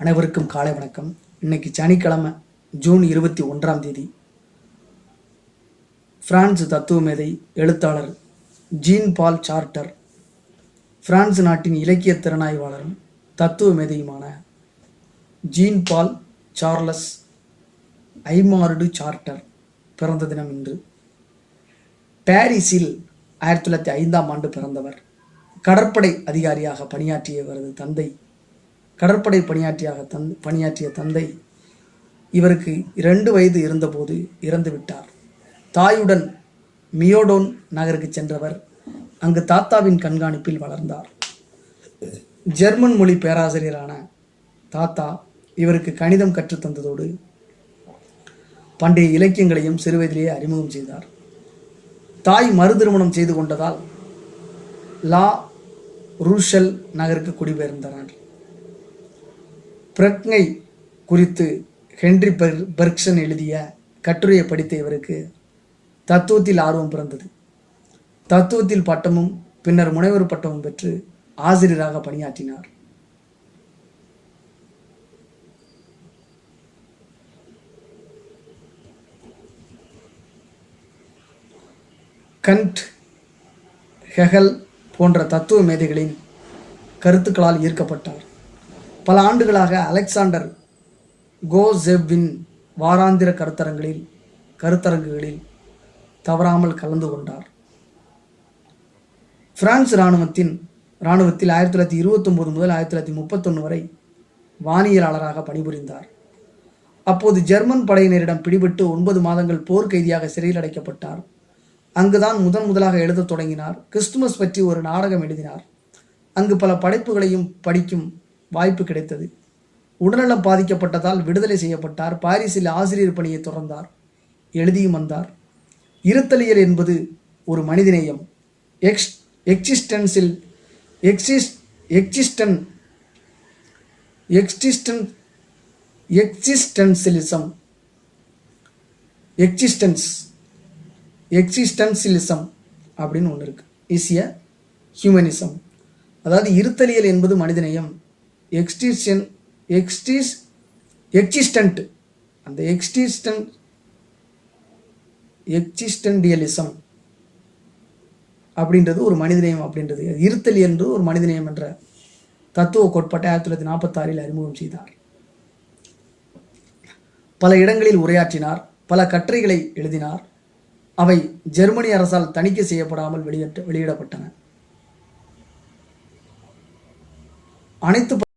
அனைவருக்கும் காலை வணக்கம். இன்னைக்கு சனிக்கிழமை ஜூன் 21 பிரான்ஸ் தத்துவ மேதை எழுத்தாளர் ஜீன் பால் சார்ட்டர், பிரான்ஸ் நாட்டின் இலக்கிய திறனாய்வாளரும் தத்துவ மேதையுமான ஜீன் பால் சார்லஸ் ஐமார்டு சார்ட்டர் பிறந்த தினம் இன்று. பாரிஸில் 1905 பிறந்தவர். கடற்படை அதிகாரியாக பணியாற்றியவரது தந்தை பணியாற்றிய தந்தை இவருக்கு 2 வயது இருந்தபோது இறந்து விட்டார். தாயுடன் மியோடோன் நகருக்கு சென்றவர் அங்கு தாத்தாவின் கண்காணிப்பில் வளர்ந்தார். ஜெர்மன் மொழி பேராசிரியரான தாத்தா இவருக்கு கணிதம் கற்றுத்தந்ததோடு பண்டைய இலக்கியங்களையும் சிறுவயதிலேயே அறிமுகம் செய்தார். தாய் மறு திருமணம் செய்து கொண்டதால் லா ரூஷல் நகருக்கு குடிபெயர்ந்தனர். பிரக்ஞை குறித்து ஹென்றி பெர்க்சன் எழுதிய கட்டுரையை படித்த இவருக்கு தத்துவத்தில் ஆர்வம் பிறந்தது. தத்துவத்தில் பட்டமும் பின்னர் முனைவர் பட்டமும் பெற்று ஆசிரியராக பணியாற்றினார். கண்ட், ஹெகல் போன்ற தத்துவ மேதைகளின் கருத்துக்களால் ஈர்க்கப்பட்டார். பல ஆண்டுகளாக அலெக்சாண்டர் கோசெவ்வின் வாராந்திர கருத்தரங்குகளில் தவறாமல் கலந்து கொண்டார். பிரான்ஸ் இராணுவத்தில் 1929 முதல் 1931 வரை வானியலாளராக பணிபுரிந்தார். அப்போது ஜெர்மன் படையினரிடம் பிடிபட்டு 9 மாதங்கள் போர் கைதியாக சிறையில் அடைக்கப்பட்டார். அங்குதான் முதலாக எழுதத் தொடங்கினார். கிறிஸ்துமஸ் பற்றி ஒரு நாடகம் எழுதினார். அங்கு பல படைப்புகளையும் படிக்கும் வாய்ப்பு கிடைத்தது. உடல்நலம் பாதிக்கப்பட்டதால் விடுதலை செய்யப்பட்டார். பாரிஸில் ஆசிரியர் பணியை தொடர்ந்தார். எழுதியும் வந்தார். இருத்தலியல் என்பது ஒரு மனிதநேயம். எக்ஸிஸ்டன்சிலிசம் அப்படின்னு ஒன்று இருக்கு. Is a humanism. அதாவது இருத்தலியல் என்பது மனிதநேயம். எக்ஸிஸ்டென்டியலிசம் அப்படின்றது ஒரு மனிதநேயம் அப்படின்றது. இருத்தல் என்று ஒரு மனிதநேயம் என்ற தத்துவ கோட்பாட்டை 1946 அறிமுகம் செய்தார். பல இடங்களில் உரையாற்றினார். பல கட்டுரைகளை எழுதினார். அவை ஜெர்மனி அரசால் தணிக்கை செய்யப்படாமல் வெளியிடப்பட்டன. அனைத்து